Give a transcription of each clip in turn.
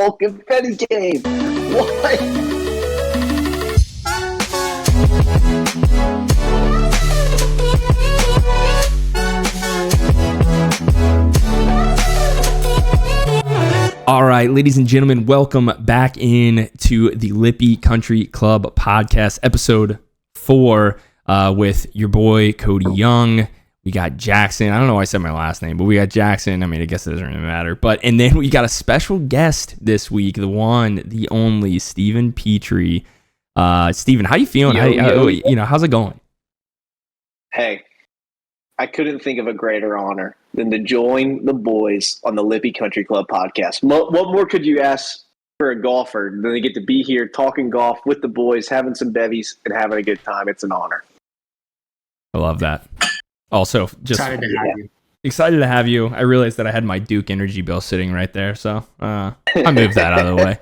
whole confetti game. What? All right, ladies and gentlemen, welcome back in to the Lippy Country Club podcast, episode 4, with your boy Cody Young. We got Jackson. I don't know why I said my last name, but we got Jackson. I mean, I guess it doesn't really matter. And then we got a special guest this week, the one, the only, Stephen Petrie. Stephen, how you feeling? How's it going? Hey, I couldn't think of a greater honor than to join the boys on the Lippy Country Club podcast. What more could you ask for a golfer than to get to be here talking golf with the boys, having some bevies, and having a good time? It's an honor. I love that. Also, just Excited to have you. I realized that I had my Duke energy bill sitting right there, so I moved that out of the way.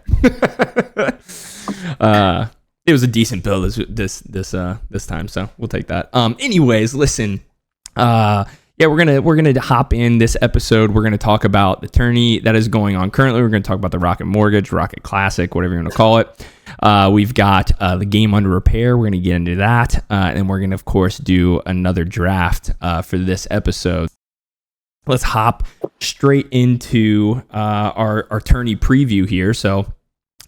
It was a decent bill this time, so we'll take that. Anyways, listen. We're gonna hop in this episode. We're gonna talk about the tourney that is going on currently. We're gonna talk about the Rocket Mortgage, Rocket Classic, whatever you want to call it. We've got the game under repair. We're gonna get into that, and we're gonna of course do another draft for this episode. Let's hop straight into our tourney preview here. So,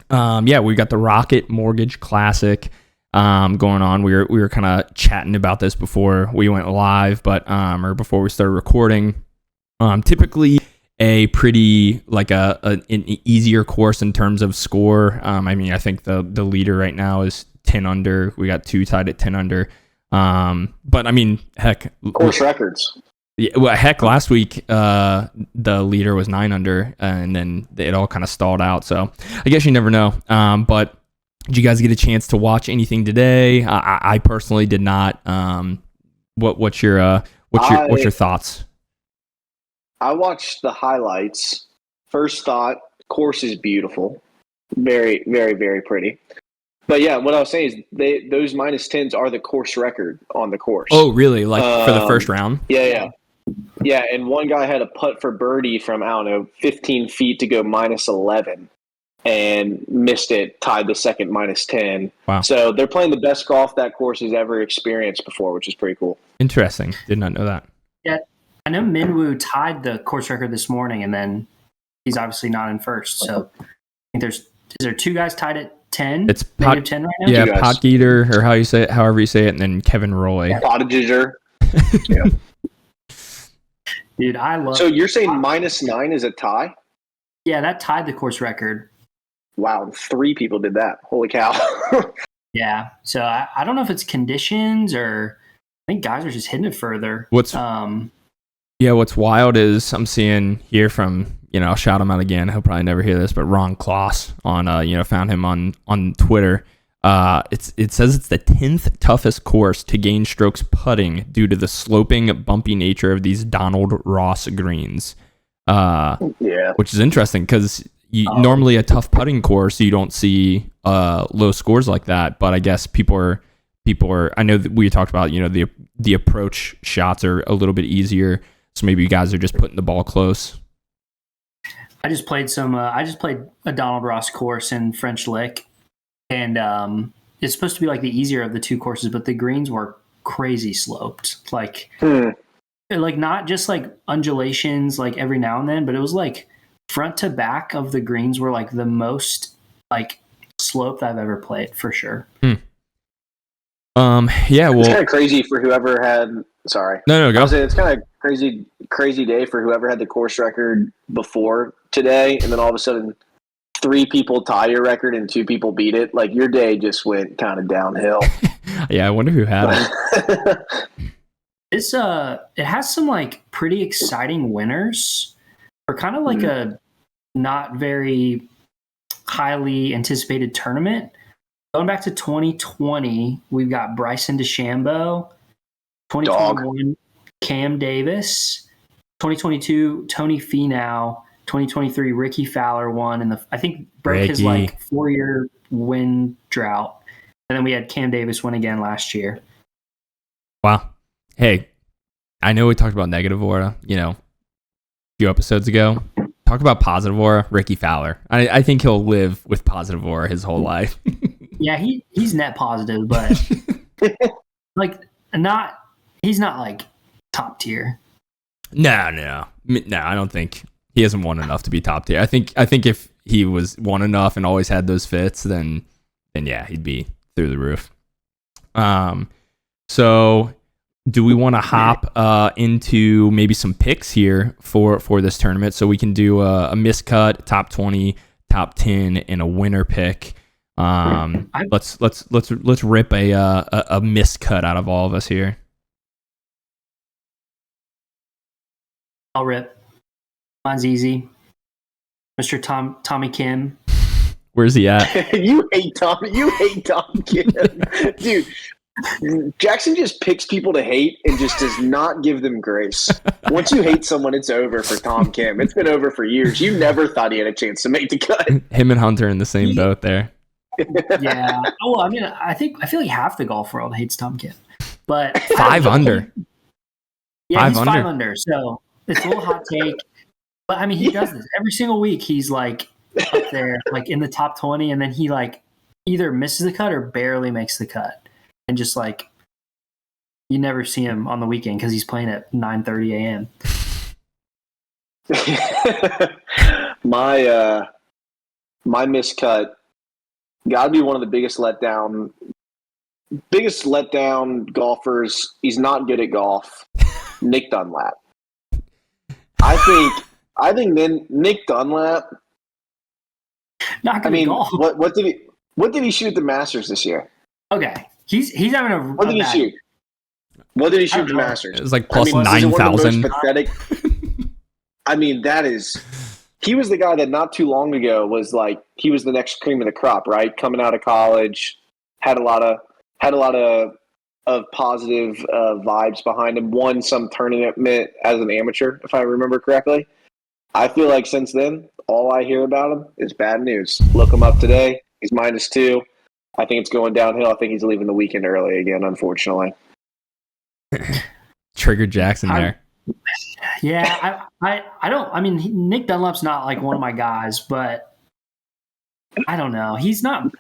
we've got the Rocket Mortgage Classic going on. We were kind of chatting about this before we went live, or before we started recording. Typically a pretty an easier course in terms of score. I think the leader right now is 10 under. We got 2 tied at 10 under. But I mean, heck, course records. Yeah, well, heck, last week the leader was 9 under, and then it all kind of stalled out. So I guess you never know. But did you guys get a chance to watch anything today? I personally did not. What's your thoughts? I watched the highlights. First thought, course is beautiful, very, very, very pretty. But yeah, what I was saying is those -10s are the course record on the course. Oh, really? For the first round? Yeah. And one guy had a putt for birdie from 15 feet to go -11. And missed it, tied the second -10. Wow. So they're playing the best golf that course has ever experienced before, which is pretty cool. Interesting. Did not know that. Yeah, I know Minwoo tied the course record this morning, and then he's obviously not in first. So I think is there 2 guys tied at 10? It's -10 right now? Yeah, Potgieter, or however you say it, and then Kevin Roy. Pottinger. Yeah. Dude, I love. So you're saying -9 is a tie? Yeah, that tied the course record. Wow, 3 people did that. Holy cow. Yeah. So I don't know if it's conditions or I think guys are just hitting it further. What's wild is I'm seeing here from, I'll shout him out again. He'll probably never hear this, but Ron Kloss on, found him on Twitter. It says it's the 10th toughest course to gain strokes putting due to the sloping, bumpy nature of these Donald Ross greens. Which is interesting because normally a tough putting course, you don't see low scores like that. But I guess people are. I know that we talked about the approach shots are a little bit easier, so maybe you guys are just putting the ball close. I just played a Donald Ross course in French Lick, and it's supposed to be like the easier of the 2 courses, but the greens were crazy sloped, like not just like undulations like every now and then, but it was like front to back of the greens were like the most like sloped I've ever played for sure. Well, it's kind of crazy for whoever had. Sorry, no, go. It's kind of crazy day for whoever had the course record before today, and then all of a sudden 3 people tie your record and 2 people beat it. Like your day just went kind of downhill. Yeah, I wonder who had it. It has some like pretty exciting winners for kind of like a not very highly anticipated tournament. Going back to 2020, we've got Bryson DeChambeau, 2021 Cam Davis, 2022 Tony Finau, 2023 Ricky Fowler won, and I think broke his like 4-year win drought, and then we had Cam Davis win again last year. Wow. Hey, I know we talked about negative aura, a few episodes ago. Talk about positive aura, Ricky Fowler. I think he'll live with positive aura his whole life. Yeah, he's net positive, but like he's not like top tier. No, I don't think he hasn't won enough to be top tier. I think if he was won enough and always had those fits, then yeah, he'd be through the roof. So do we want to hop into maybe some picks here for this tournament, so we can do a miscut, top 20, top 10, and a winner pick? Let's rip a miscut out of all of us here. I'll rip. Mine's easy. Mr. Tommy Kim. Where's he at? You hate Tom Kim. Dude, Jackson just picks people to hate and just does not give them grace. Once you hate someone, it's over for Tom Kim. It's been over for years. You never thought he had a chance to make the cut. Him and Hunter in the same boat there. Yeah. Oh, well, I mean, I feel like half the golf world hates Tom Kim. But 5 under. Yeah, he's 5 under. So it's a little hot take. But I mean, he does this every single week. He's like up there, like in the top 20, and then he like either misses the cut or barely makes the cut. And just like you never see him on the weekend because he's playing at 9:30 a.m. My miscut got to be one of the biggest letdown golfers. He's not good at golf. Nick Dunlap. I think then Nick Dunlap. Not good at golf. What did he shoot at the Masters this year? Okay. He's having a. What did he shoot? What did he shoot at the Masters? It was like plus 9,000. Pathetic. I mean, that is. He was the guy that not too long ago was like he was the next cream of the crop, right? Coming out of college, had a lot of positive vibes behind him. Won some tournament as an amateur, if I remember correctly. I feel like since then, all I hear about him is bad news. Look him up today. He's -2. I think it's going downhill. I think he's leaving the weekend early again, unfortunately. Trigger Jackson there. Yeah, I don't. I mean, Nick Dunlap's not like one of my guys, but I don't know. He's not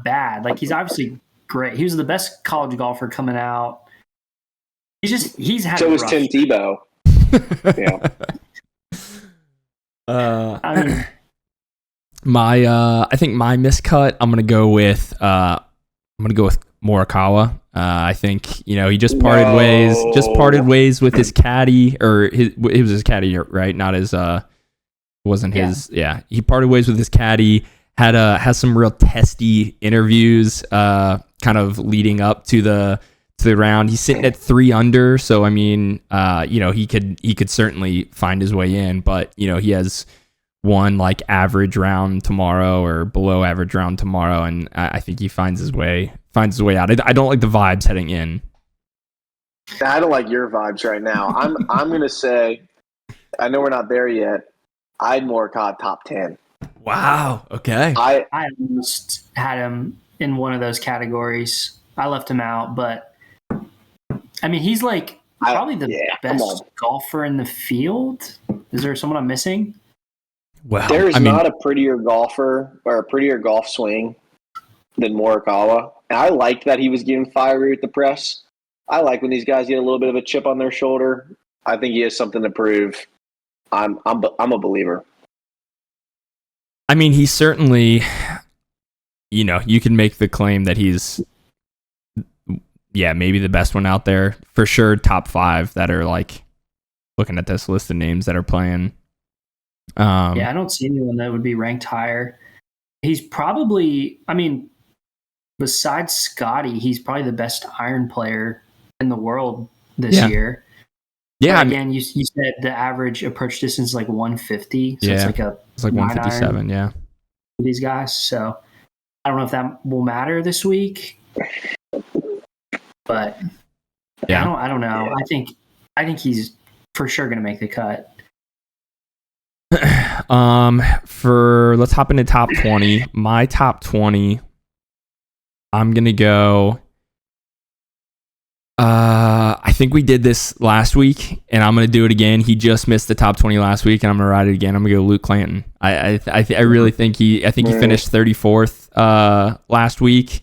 bad. Like he's obviously great. He was the best college golfer coming out. He's had. So was Tim Tebow. Yeah. I mean, I think my miscut, I'm gonna go with Morikawa. I think he just parted ways with his caddy, or it was his caddy, right? Not his. Wasn't his. Yeah, he parted ways with his caddy. Has some real testy interviews, kind of leading up to the round. He's sitting at 3 under, so I mean, he could certainly find his way in, but he has one like average round tomorrow or below average round tomorrow, and I think he finds his way out. I don't like the vibes heading in. I don't like your vibes right now. I'm gonna say, I know we're not there yet. I'd Morikawa top 10. Wow. Okay. I almost had him in one of those categories. I left him out, but I mean, he's like probably the best golfer in the field. Is there someone I'm missing? Well, there's not a prettier golfer or a prettier golf swing than Morikawa. And I liked that he was getting fiery with the press. I like when these guys get a little bit of a chip on their shoulder. I think he has something to prove. I'm a believer. I mean, he's certainly, you can make the claim that he's, maybe the best one out there. For sure, top 5 that are like, looking at this list of names that are playing. I don't see anyone that would be ranked higher. He's probably, I mean, besides Scotty, he's probably the best iron player in the world this year. Yeah, but again, you said the average approach distance is like 150, so it's like 157. Yeah, for these guys. So I don't know if that will matter this week, but I don't know. I think he's for sure going to make the cut. Let's hop into top 20. My top 20, I'm gonna go I think we did this last week, and I'm gonna do it again. He just missed the top 20 last week, and I'm gonna ride it again. I'm gonna go Luke Clanton. I really think he finished 34th last week.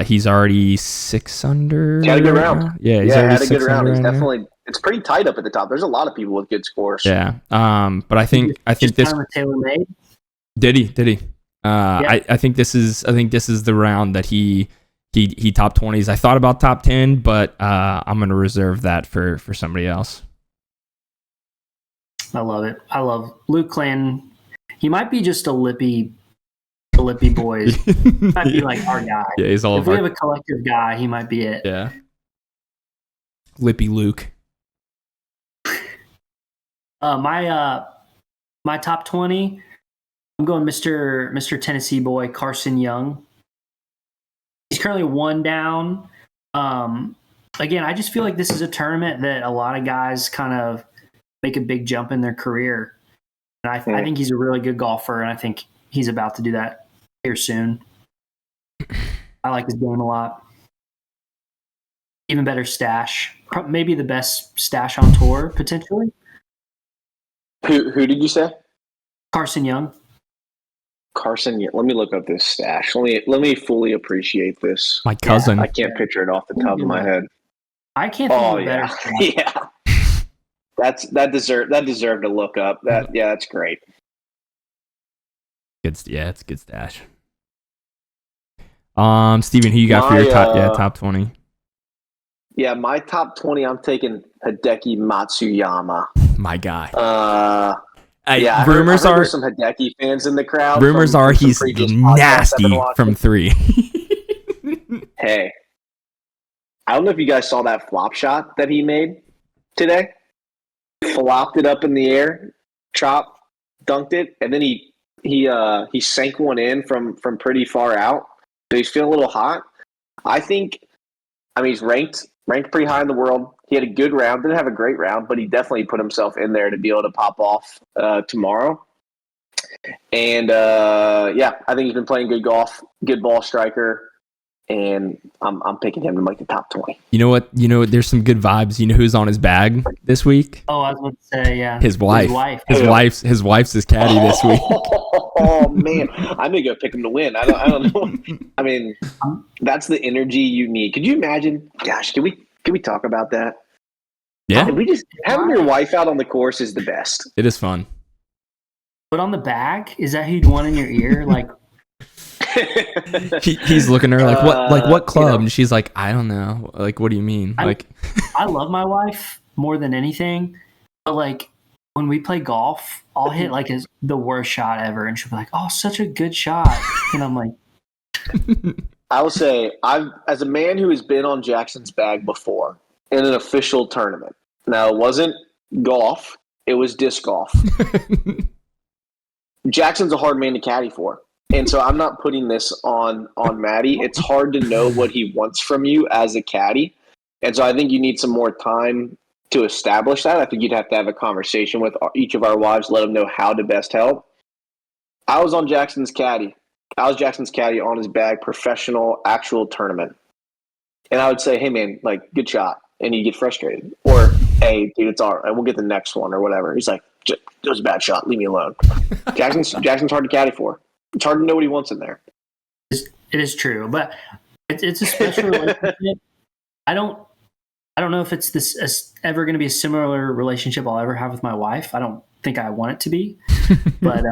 He's already 6 under. He had a good round. Yeah, he's already had a good 6 round. under He's right definitely. It's pretty tight up at the top. There's a lot of people with good scores. Yeah. But I think this TaylorMade. did he. I think this is the round that he top 20s. I thought about top 10, but I'm going to reserve that for somebody else. I love it. I love Luke Clanton. He might be just a lippy boy. He might be like our guy. Yeah, he's all. If we have a collective guy, he might be it. Yeah. Lippy Luke. My top 20. I'm going Mr. Tennessee boy Carson Young. He's currently 1 down. Again, I just feel like this is a tournament that a lot of guys kind of make a big jump in their career. And I think he's a really good golfer, and I think he's about to do that here soon. I like his game a lot. Even better stash. Maybe the best stash on tour, potentially. Who did you say? Carson Young. Carson, let me look up this stash. Let me fully appreciate this. My cousin. I can't picture it off the top of my head. I can't think of a better stash. Yeah. That deserved a look up. That's great. It's a good stash. Steven, who you got for your top 20? Yeah, my top 20, I'm taking Hideki Matsuyama. My guy. Rumors are there's some Hideki fans in the crowd. Rumors are he's nasty from 3. Hey, I don't know if you guys saw that flop shot that he made today. Flopped it up in the air, chopped, dunked it, and then he sank one in from pretty far out. So he's feeling a little hot. He's ranked pretty high in the world. He had a good round. Didn't have a great round, but he definitely put himself in there to be able to pop off tomorrow. And I think he's been playing good golf, good ball striker, and I'm picking him to make the top 20. You know what? There's some good vibes. You know who's on his bag this week? Oh, I was going to say, yeah. His wife. His wif's his caddy this week. Oh man, I'm gonna go pick him to win. I don't know. I mean, that's the energy you need. Could you imagine? Gosh, can we talk about that? Yeah. We just having your wife out on the course is the best. It is fun. But on the bag, is that who you'd want in your ear? Like, he's looking at her like what club? And she's like, I don't know. Like, what do you mean? I love my wife more than anything, but like when we play golf, I'll hit like the worst shot ever, and she'll be like, "Oh, such a good shot," and I'm like, I will say, as a man who has been on Jackson's bag before in an official tournament. Now, it wasn't golf; it was disc golf. Jackson's a hard man to caddy for. And so I'm not putting this on Matty. It's hard to know what he wants from you as a caddy. And so I think you need some more time to establish that. I think you'd have to have a conversation with each of our wives, let them know how to best help. I was Jackson's caddy on his bag, professional, actual tournament. And I would say, hey, man, like, good shot. And you get frustrated. Or, hey, dude, it's all right. We'll get the next one or whatever. He's like, it was a bad shot. Leave me alone. Jackson's hard to caddy for. It's hard to know what he wants in there. It is true, but it's a special relationship. I don't know if it's ever going to be a similar relationship I'll ever have with my wife. I don't think I want it to be, but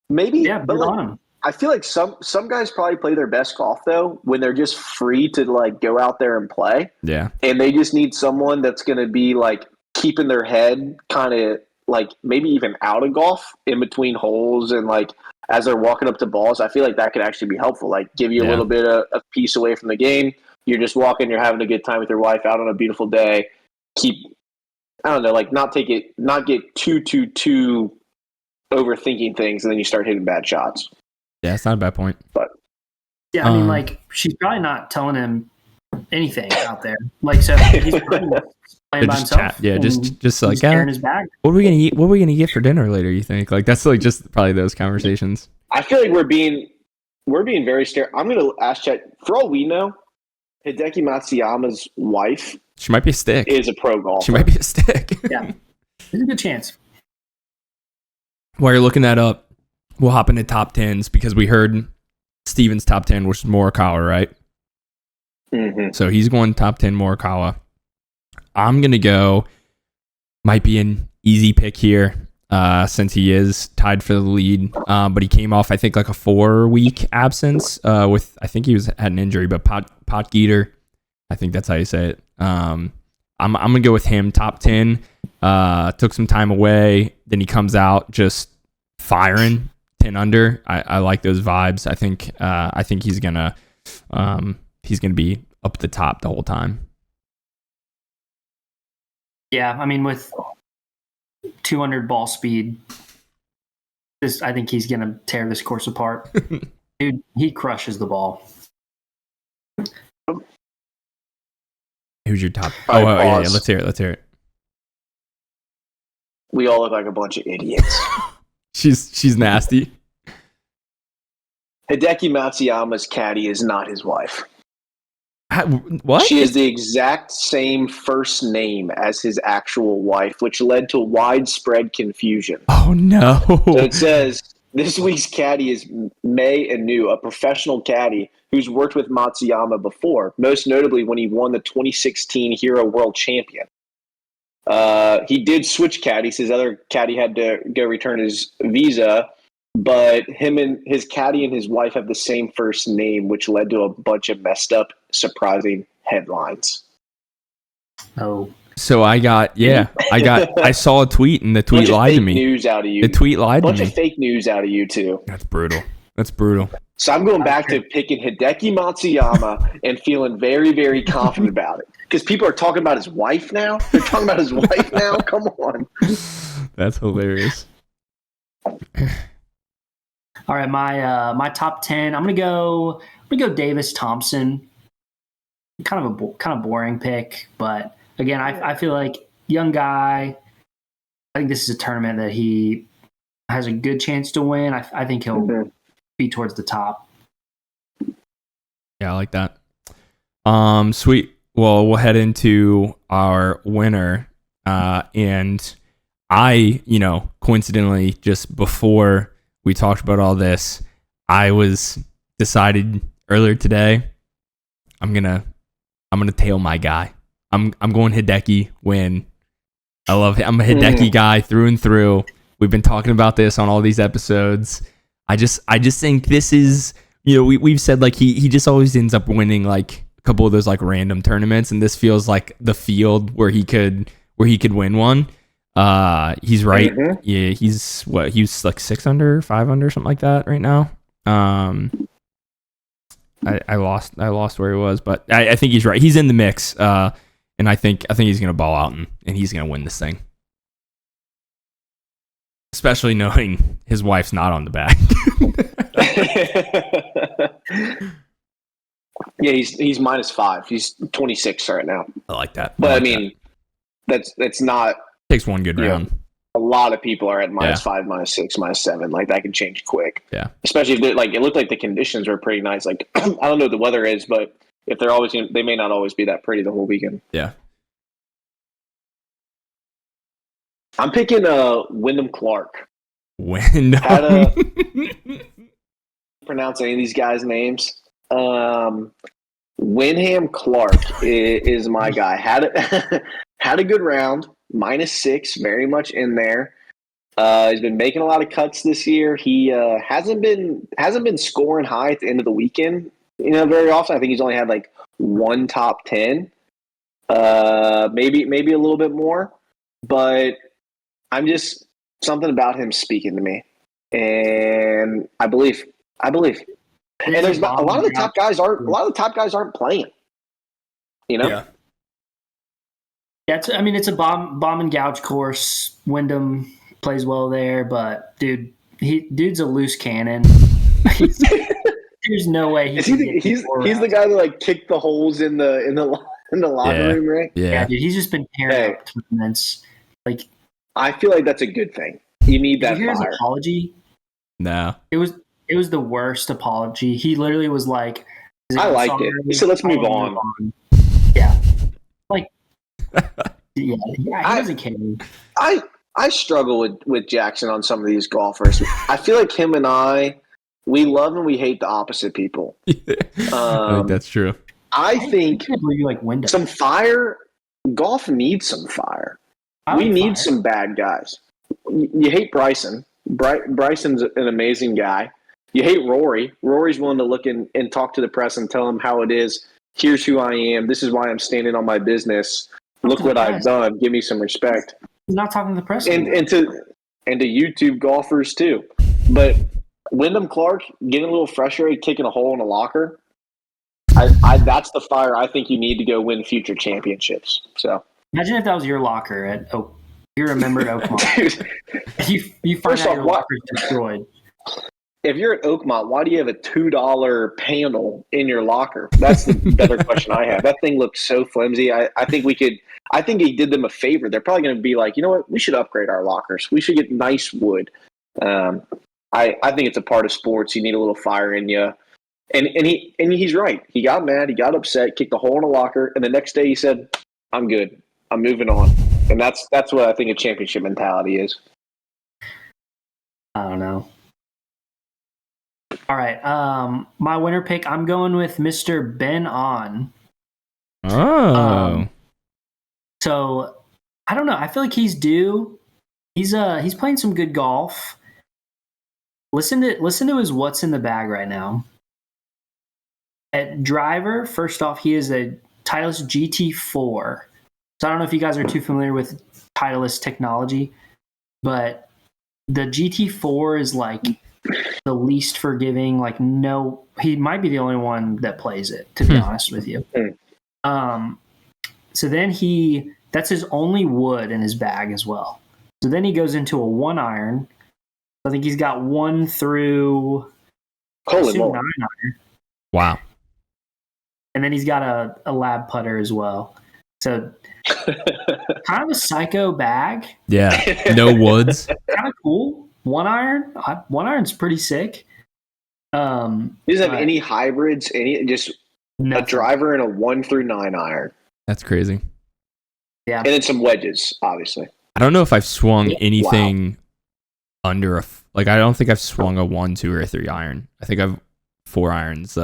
maybe. Yeah, but like, I feel like some guys probably play their best golf though when they're just free to like go out there and play. Yeah, and they just need someone that's going to be like keeping their head kind of like maybe even out of golf in between holes and like. As they're walking up to balls, I feel like that could actually be helpful. Like give you a little bit of peace away from the game. You're just walking, you're having a good time with your wife out on a beautiful day. Like not get too overthinking things, and then you start hitting bad shots. Yeah, it's not a bad point. But yeah, I mean, like she's probably not telling him anything out there. Like so, he's playing by himself. Chat. Yeah, just like carrying his bag. What are we gonna eat? What are we gonna get for dinner later? You think? Like that's like just probably those conversations. I feel like we're being very I'm gonna ask Chet. For all we know, Hideki Matsuyama's wife She might be a stick. is a pro golfer. She might be a stick. Yeah, there's a good chance. While you're looking that up, we'll hop into top 10s because we heard Steven's top 10, which is Morikawa, right? Mm-hmm. So he's going top 10 Morikawa. I'm going to go, might be an easy pick here since he is tied for the lead. But he came off, I think, like a 4-week absence with, I think he had an injury, but Potgieter, I think that's how you say it. I'm going to go with him, top 10. Took some time away. Then he comes out just firing 10 under. I like those vibes. I think he's going to be up at the top the whole time. Yeah, I mean, with 200 ball speed, I think he's going to tear this course apart. Dude, he crushes the ball. Who's your top? All right, yeah, pause. let's hear it. We all look like a bunch of idiots. She's nasty. Hideki Matsuyama's caddy is not his wife. What? She is the exact same first name as his actual wife, which led to widespread confusion. Oh, no. So it says, this week's caddy is Mei Inu, a professional caddy who's worked with Matsuyama before, most notably when he won the 2016 Hero World Champion. He did switch caddies. His other caddy had to go return his visa, but him and his caddy and his wife have the same first name, which led to a bunch of messed up, surprising headlines. Oh. So I saw a tweet and the tweet lied to me. News out of you. The tweet lied to me. Bunch of fake news out of you too. That's brutal. So I'm going back to picking Hideki Matsuyama and feeling very, very confident about it. Because people are talking about his wife now. They're talking about his wife now. Come on. That's hilarious. All right, my top 10. I'm gonna go Davis Thompson. Kind of boring pick, but again, I feel like young guy. I think this is a tournament that he has a good chance to win. I think he'll be towards the top. Yeah, I like that. Sweet. Well, we'll head into our winner. And I, coincidentally, just before we talked about all this, I was decided earlier today, I'm gonna tail my guy. I'm going Hideki win. I love him. I'm a Hideki guy through and through. We've been talking about this on all these episodes. I just think this is, we've said like he just always ends up winning like a couple of those like random tournaments, and this feels like the field where he could win one. He's right. Mm-hmm. Yeah, he's like 6 under, 5 under, something like that right now. I lost where he was, but I think he's right. He's in the mix. And I think he's gonna ball out and he's gonna win this thing. Especially knowing his wife's not on the back. Yeah, he's -5. He's 26 right now. I like that. But like I mean, that's not. Takes one good round. A lot of people are at -5, Yeah. -6, -7. Like that can change quick. Yeah. Especially if it looked like the conditions were pretty nice. Like I don't know what the weather is, but if they're always they may not always be that pretty the whole weekend. Yeah. I'm picking Wyndham Clark. Wyndham. How to pronounce any of these guys' names? Wyndham Clark is my guy. Had a good round, -6, very much in there. He's been making a lot of cuts this year. He hasn't been scoring high at the end of the weekend, very often. I think he's only had like one top 10, maybe a little bit more. But I'm just something about him speaking to me, and I believe. And there's not, a lot of the top guys aren't playing. Yeah. Yeah, it's a bomb and gouge course. Wyndham plays well there, but dude's a loose cannon. There's no way he's the guy that like kicked the holes in the locker room, right? Yeah, dude, he's just been tearing up tournaments. Like, I feel like that's a good thing. You need that did you hear fire. his apology? No. It was the worst apology. He literally was like, I liked it. He said, "Let's move on." Yeah, like yeah, he doesn't care. I struggle with Jackson on some of these golfers. I feel like him and we love and we hate the opposite people. I think that's true. I think you like Wyndham. some fire. Golf needs some fire. We need some bad guys. You hate Bryson. Bryson's an amazing guy. You hate Rory. Rory's willing to look and talk to the press and tell them how it is. Here's who I am. This is why I'm standing on my business. Look what I've done. Give me some respect. He's not talking to the press. And to YouTube golfers too. But Wyndham Clark getting a little frustrated, kicking a hole in a locker. That's the fire I think you need to go win future championships. So imagine if that was your locker at Oak. You're a member at Oakmont. you find out your locker's destroyed. If you're at Oakmont, why do you have a $2 panel in your locker? That's the better question I have. That thing looks so flimsy. I think he did them a favor. They're probably going to be like, you know what? We should upgrade our lockers. We should get nice wood. I think it's a part of sports. You need a little fire in you. And he's right. He got mad. He got upset, kicked a hole in a locker. And the next day he said, I'm good. I'm moving on. And that's what I think a championship mentality is. I don't know. All right. My winner pick, I'm going with Mr. Ben On. Oh. So I don't know. I feel like he's due. He's playing some good golf. Listen to his what's in the bag right now. At driver, first off, he is a Titleist GT4. So I don't know if you guys are too familiar with Titleist technology, but the GT4 is like the least forgiving. Like, no, he might be the only one that plays it, to be honest with you. So then that's his only wood in his bag as well. So then he goes into a 1-iron. I think he's got 1 through 9-iron. Wow. And then he's got a lab putter as well. So kind of a psycho bag. Yeah. No woods. Kind of cool. 1-iron. 1-iron's pretty sick. He doesn't have any hybrids, just nothing. A driver and a 1 through 9 iron. That's crazy. Yeah. And then some wedges, obviously. I don't know if I've swung anything under I don't think I've swung a 1, 2, or 3 iron. I think I've 4 irons,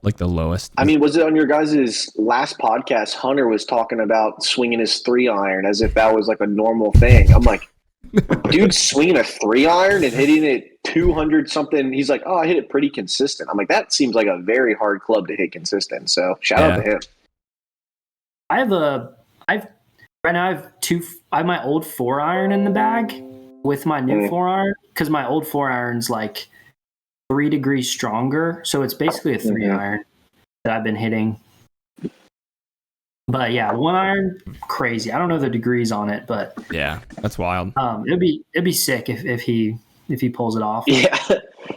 like the lowest. I mean, was it on your guys' last podcast? Hunter was talking about swinging his 3-iron as if that was like a normal thing. I'm like, dude, swinging a 3-iron and hitting it 200 something. He's like, oh, I hit it pretty consistent. I'm like, that seems like a very hard club to hit consistent. So shout out to him. I have my old 4-iron in the bag with my new 4-iron because my old 4-iron's like 3 degrees stronger, so it's basically a 3-iron that I've been hitting. But yeah, 1-iron, crazy. I don't know the degrees on it, but yeah, that's wild. It'd be sick if he pulls it off. Yeah,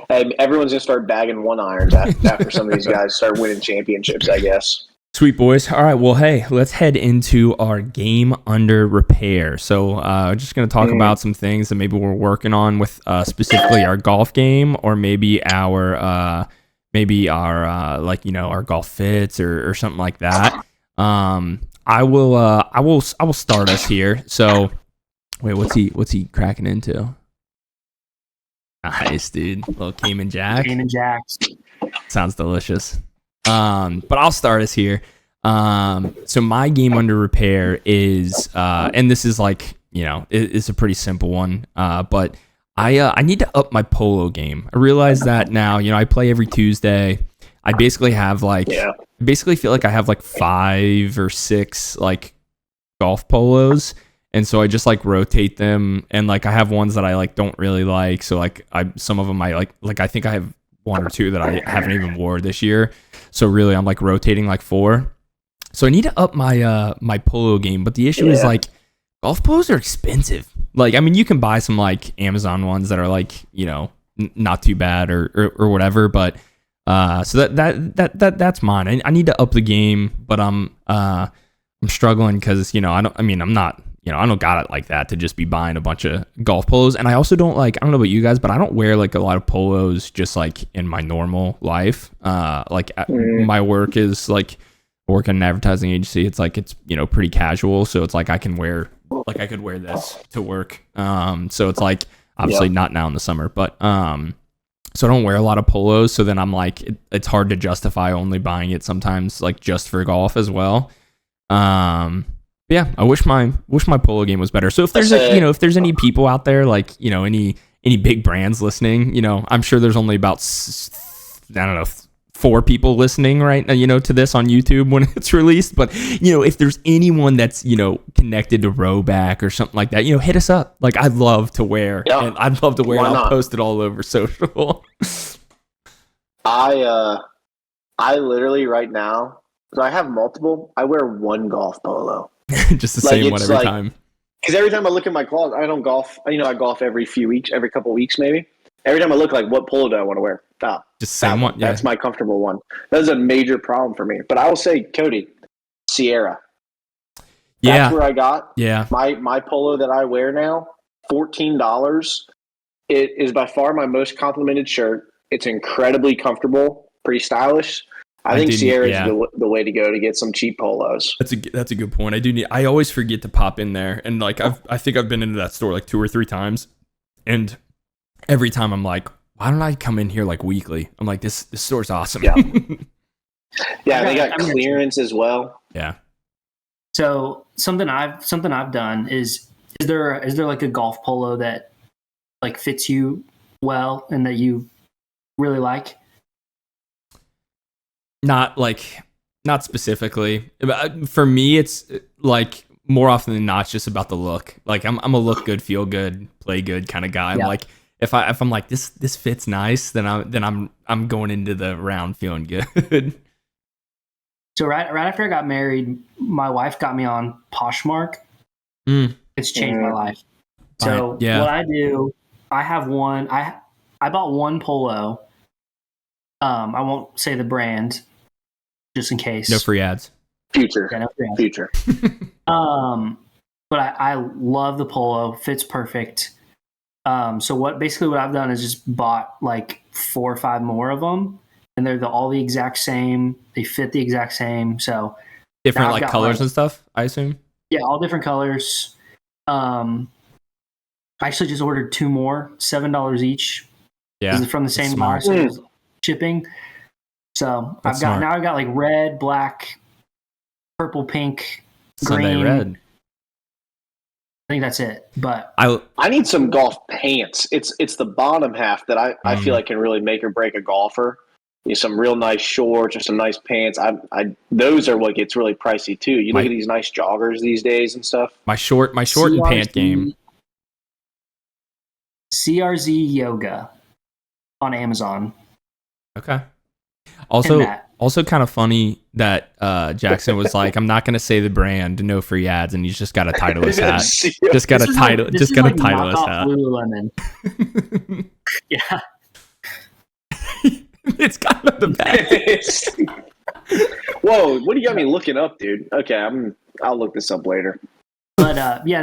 and everyone's gonna start bagging 1-irons after some of these guys start winning championships, I guess. Sweet boys. All right. Well, hey, let's head into our game under repair. So, just going to talk about some things that maybe we're working on with specifically our golf game, or maybe our our golf fits or something like that. I will start us here. So, wait, what's he cracking into? Nice, dude. Little Cayman Jack. Cayman Jacks. Sounds delicious. But I'll start us here. So my game under repair is, and this is like, it's a pretty simple one. But I need to up my polo game. I realize that now, I play every Tuesday. I basically have basically feel like I have like 5 or 6 like golf polos. And so I just like rotate them, and like I have ones that I like don't really like. So like some of them I like I think I have 1 or 2 that I haven't even wore this year. So really I'm like rotating like 4. So I need to up my my polo game, but the issue is like golf polos are expensive. Like, I mean, you can buy some like Amazon ones that are like, not too bad or whatever, but so that's mine. I need to up the game, but I'm struggling because I'm not I don't got it like that to just be buying a bunch of golf polos. And I also don't I don't know about you guys, but I don't wear like a lot of polos just like in my normal life. My work is like work in an advertising agency. It's like, it's, pretty casual. So it's like I could wear this to work. So it's like, obviously not now in the summer, but, so I don't wear a lot of polos. So then I'm like, it's hard to justify only buying it sometimes like just for golf as well. Yeah, I wish my polo game was better. So if there's if there's any people out there like, any big brands listening, I'm sure there's only about, I don't know, 4 people listening right now, to this on YouTube when it's released. But, if there's anyone that's, connected to Rowback or something like that, hit us up. Like, I'd love to wear, and I'd love to wear it. I'll post it all over social. I literally right now, so I have multiple, I wear one golf polo. Just the same one every time. Because every time I look at my closet, I don't golf. I golf every few weeks, every couple of weeks maybe. Every time I look, like, what polo do I want to wear? Just same one. Yeah. That's my comfortable one. That's a major problem for me. But I will say, Cody, Sierra. That's where I got my polo that I wear now. $14. It is by far my most complimented shirt. It's incredibly comfortable, pretty stylish. I think Sierra is the way to go to get some cheap polos. That's a good point. I always forget to pop in there, and like I think I've been into that store like 2 or 3 times, and every time I'm like, why don't I come in here like weekly? I'm like, this store's awesome. Yeah, yeah. They got clearance as well. Yeah. So something I've done is there like a golf polo that like fits you well and that you really like? Not specifically. For me, it's like more often than not, it's just about the look. Like I'm a look good, feel good, play good kind of guy. I'm like, if I'm like this fits nice, then I'm going into the round feeling good. So right after I got married, my wife got me on Poshmark. It's changed my life. So what I do, I have one. I bought one polo. I won't say the brand, just in case. No free ads. Future. Yeah, no free ads. Future. But I love the polo. Fits perfect. So what I've done is just bought like 4 or 5 more of them, and they're all the exact same. They fit the exact same. So different like colors and stuff, I assume. Yeah, all different colors. I actually just ordered 2 more, $7 each. Yeah, this is from the same bar, so shipping. So I've got like red, black, purple, pink, Sunday green. Red. I think that's it. But I need some golf pants. It's the bottom half that I feel like can really make or break a golfer. Some real nice shorts or some nice pants. Those are what gets really pricey too. You look at these nice joggers these days and stuff. My short and pant game. CRZ Yoga on Amazon. Okay. Also kind of funny that Jackson was like, I'm not going to say the brand, no free ads, and he's just got a Titleist hat. Just got a Titleist hat. Lululemon. Yeah. It's kind of the best. Whoa, what do you got me looking up, dude? Okay, I'll look this up later. But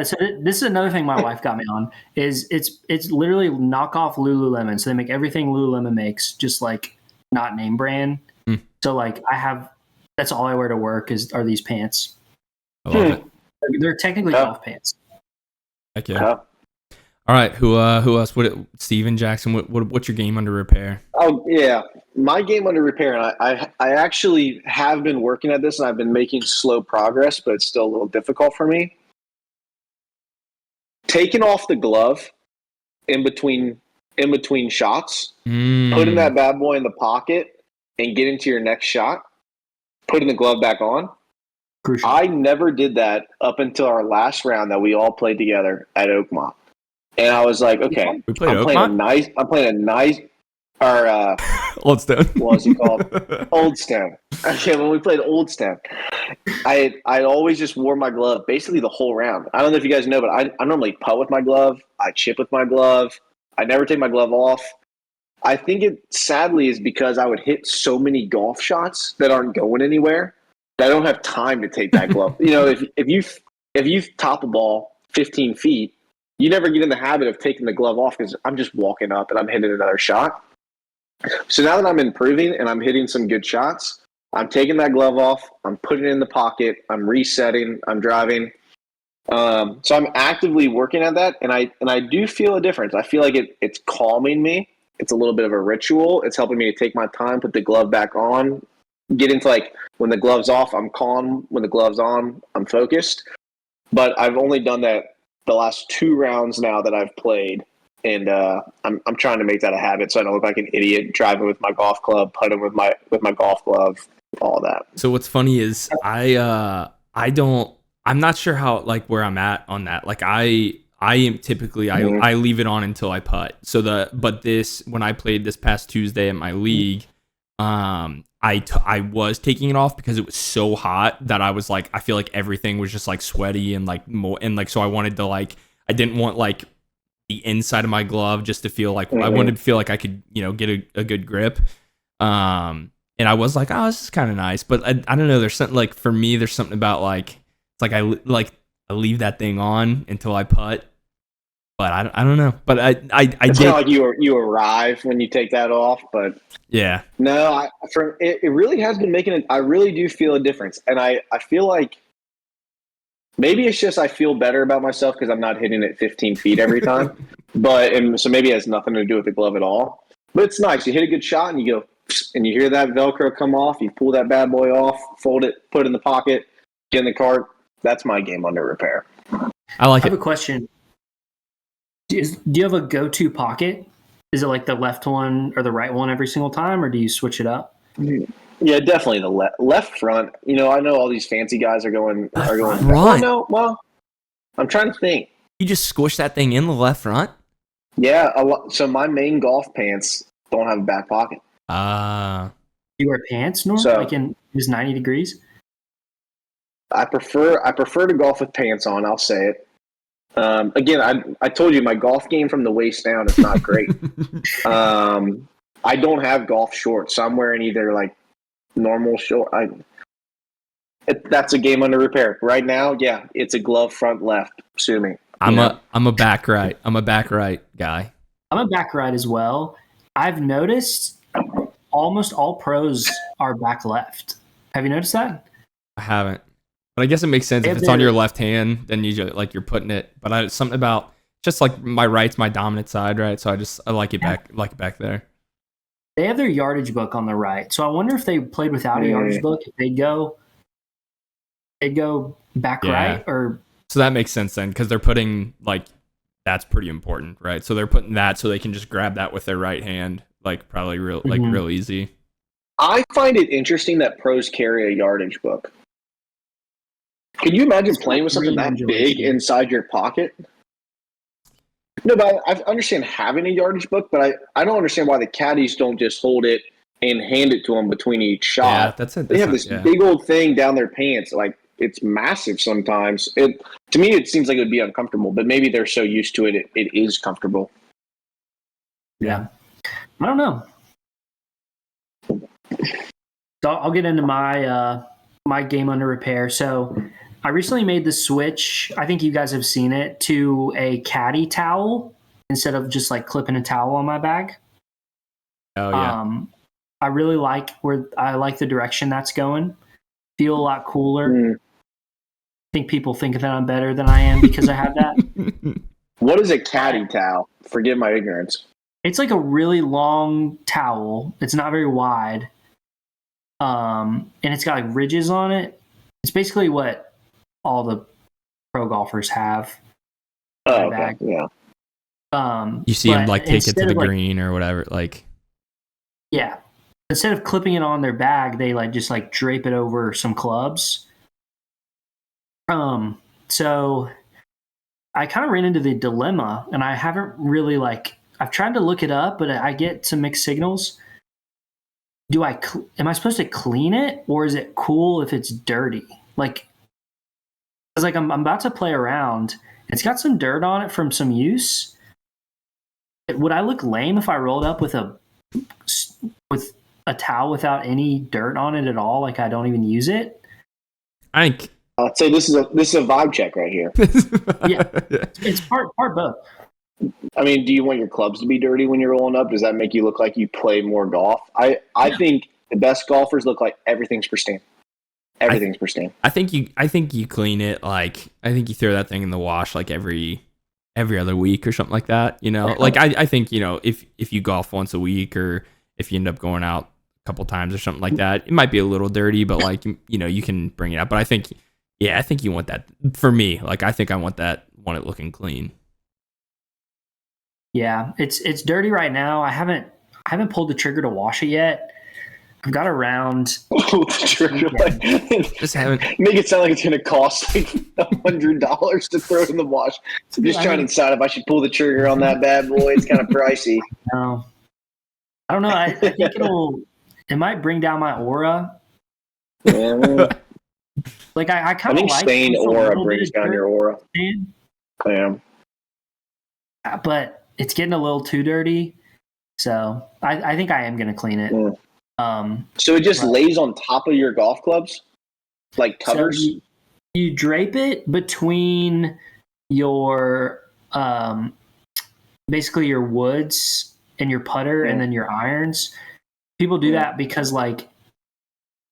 so this is another thing my wife got me on is it's literally knockoff Lululemon. So they make everything Lululemon makes, just like not name brand. So like that's all I wear to work are these pants. I love it. They're technically golf pants. Heck yeah. All right, who else? Steven Jackson? What's your game under repair? Oh yeah, my game under repair, and I actually have been working at this, and I've been making slow progress, but it's still a little difficult for me. Taking off the glove in between shots, putting that bad boy in the pocket, and getting to your next shot, putting the glove back on. Crucial. I never did that up until our last round that we all played together at Oakmont. And I was like, okay, I'm playing a nice, or Old Stone. What was he called? Old Stone. Okay, when we played Old Stone, I always just wore my glove basically the whole round. I don't know if you guys know, but I normally putt with my glove. I chip with my glove. I never take my glove off. I think it sadly is because I would hit so many golf shots that aren't going anywhere that I don't have time to take that glove. If if you top a ball 15 feet, you never get in the habit of taking the glove off because I'm just walking up and I'm hitting another shot. So now that I'm improving and I'm hitting some good shots, I'm taking that glove off, I'm putting it in the pocket, I'm resetting, I'm driving. So I'm actively working at that, and I do feel a difference. I feel like it's calming me. It's a little bit of a ritual. It's helping me to take my time, put the glove back on, get into like when the glove's off, I'm calm. When the glove's on, I'm focused. But I've only done that the last 2 rounds now that I've played, and I'm trying to make that a habit so I don't look like an idiot driving with my golf club, putting with my golf glove, all that. So what's funny is I'm not sure how like where I'm at on that. Like I am typically I leave it on until I putt. So when I played this past Tuesday in my league, I was taking it off because it was so hot that I was like, I feel like everything was just like sweaty and like more, and like so I wanted to like, I didn't want like the inside of my glove just to feel like I wanted to feel like I could, you know, get a good grip. And I was like, oh, this is kind of nice, but I don't know. There's something like for me, there's something about like it's like I leave that thing on until I putt. But I don't know. But I it's did. not like you arrive when you take that off, but yeah. No, it really has been making it. I really do feel a difference, and I feel like maybe it's just I feel better about myself because I'm not hitting it 15 feet every time. So maybe it has nothing to do with the glove at all. But it's nice. You hit a good shot and you go, and you hear that Velcro come off. You pull that bad boy off, fold it, put it in the pocket, get in the cart. That's my game under repair. I like it. I have a question. Do you have a go-to pocket? Is it like the left one or the right one every single time, or do you switch it up? Yeah, definitely the left front. You know, I know all these fancy guys are going right. Oh, no, well, I'm trying to think. You just squish that thing in the left front? Yeah, so my main golf pants don't have a back pocket. You wear pants, Norm? So, like in just 90 degrees? I prefer to golf with pants on. I'll say it. Again, I told you my golf game from the waist down is not great. I don't have golf shorts, so I'm wearing either like normal short. That's a game under repair right now. Yeah, it's a glove front left. Sue me. I'm a back right. I'm a back right guy. I'm a back right as well. I've noticed almost all pros are back left. Have you noticed that? I haven't. But I guess it makes sense if it's on your left hand, then you're putting it. But something about just like my right's my dominant side, right? So I like it back there. They have their yardage book on the right, so I wonder if they played without a yardage book, if they'd go back right or. So that makes sense then, because they're putting like that's pretty important, right? So they're putting that so they can just grab that with their right hand, like probably real easy. I find it interesting that pros carry a yardage book. Can you imagine playing with something that big inside your pocket? No, but I understand having a yardage book, but I don't understand why the caddies don't just hold it and hand it to them between each shot. Yeah, that's it. They have this big old thing down their pants. Like, it's massive sometimes. To me, it seems like it would be uncomfortable, but maybe they're so used to it, it is comfortable. Yeah. I don't know. So I'll get into my game under repair. So I recently made the switch. I think you guys have seen it, to a caddy towel instead of just like clipping a towel on my bag. Oh yeah. I really like the direction that's going. Feel a lot cooler. I think people think that I'm better than I am because I have that. What is a caddy towel? Forgive my ignorance. It's like a really long towel. It's not very wide. And it's got like ridges on it. It's basically what all the pro golfers have. Oh, okay. Yeah. You see them like take it to the green or whatever, like. Yeah. Instead of clipping it on their bag, they just drape it over some clubs. So I kind of ran into the dilemma, and I haven't really I've tried to look it up, but I get some mixed signals. Am I supposed to clean it, or is it cool if it's dirty? I'm about to play around. It's got some dirt on it from some use. Would I look lame if I rolled up with a towel without any dirt on it at all? I don't even use it. I think I'd say this is a vibe check right here. Yeah, it's part both. I mean, do you want your clubs to be dirty when you're rolling up? Does that make you look like you play more golf? I think the best golfers look like everything's pristine. Everything's pristine. I think you clean it, like, I think you throw that thing in the wash like every other week or something like that, you know. Like I think, you know, if you golf once a week, or if you end up going out a couple times or something like that, it might be a little dirty, but like, you know, you can bring it up. But I think you want that. For me, like, I think I want it looking clean. Yeah, it's dirty right now. I haven't pulled the trigger to wash it yet. I've got around. Pull the trigger. Just haven't. Make it sound like it's going to cost like $100 to throw in the wash. So just trying to decide if I should pull the trigger on that bad boy. It's kind of pricey. No, I don't know. I think it might bring down my aura. Yeah. Like I kind of think like stain aura brings down your aura. Yeah. But it's getting a little too dirty, so I think I am going to clean it. So it just lays on top of your golf clubs, like covers? So you drape it between your basically your woods and your putter, and then your irons. People do that because like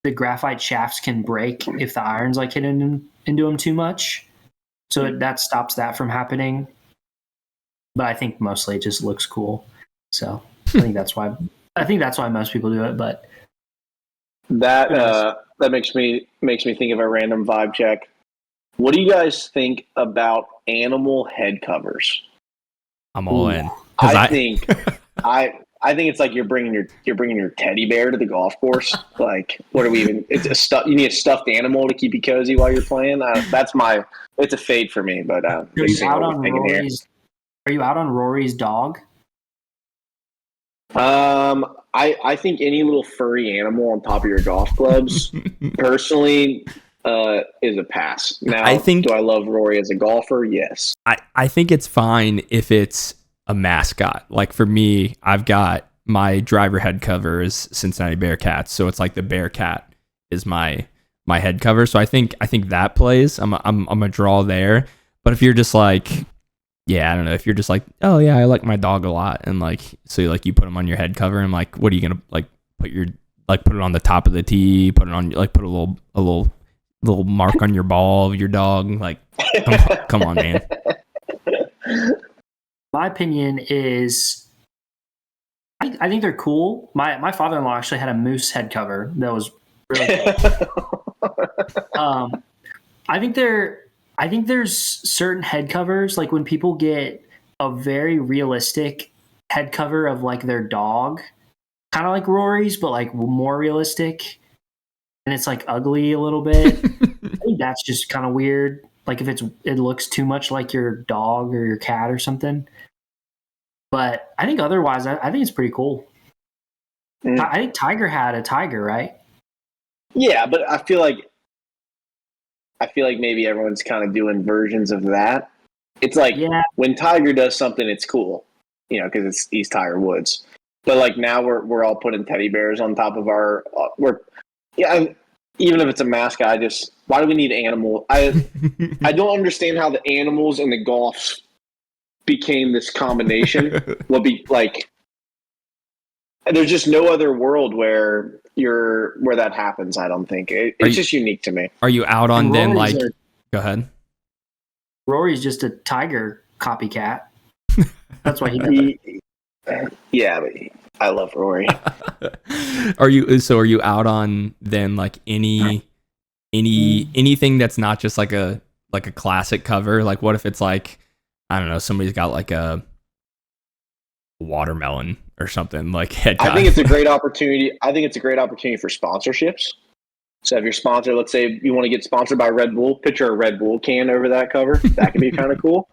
the graphite shafts can break if the irons like hit into them too much. So that stops that from happening. But I think mostly it just looks cool. So I think that's why most people do it. But that makes me think of a random vibe check. What do you guys think about animal head covers? I'm all in. I think it's like you're bringing your teddy bear to the golf course. Like, what are we even? You need a stuffed animal to keep you cozy while you're playing. It's a fade for me. But are you out on Rory's dog? I think any little furry animal on top of your golf clubs, personally, is a pass. Now, do I love Rory as a golfer? Yes. I think it's fine if it's a mascot. Like for me, I've got my driver head cover is Cincinnati Bearcats, so it's like the Bearcat is my head cover. So I think that plays. I'm a draw there. But if you're just like, yeah, I don't know. If you're just like, oh yeah, I like my dog a lot, and like, so like you put them on your head cover, and like, what are you gonna like put it on the top of the tee, put it on, like, put a little mark on your ball of your dog, like, come on, man. My opinion is, I think they're cool. My father-in-law actually had a moose head cover that was really cool. I think there's certain head covers, like when people get a very realistic head cover of like their dog, kind of like Rory's, but like more realistic, and it's like ugly a little bit. I think that's just kind of weird. Like if it looks too much like your dog or your cat or something. But I think otherwise, I think it's pretty cool. I think Tiger had a tiger, right? Yeah, but I feel like maybe everyone's kind of doing versions of that. It's like when Tiger does something, it's cool, you know, because he's Tiger Woods. But like now we're all putting teddy bears on top of our even if it's a mascot, why do we need animal? I don't understand how the animals and the golfs became this combination. Will be like, there's just no other world where that happens. I don't think it's just unique to me. Are you out on then? Like, go ahead. Rory's just a Tiger copycat. That's why he does. Yeah, but I love Rory. Are you out on then like anything that's not just like a classic cover? Like what if it's like, I don't know, somebody's got like a watermelon or something like head cover. I think it's a great opportunity. For sponsorships. So if you're sponsored, let's say you want to get sponsored by Red Bull, picture a Red Bull can over that cover. That could be kind of cool.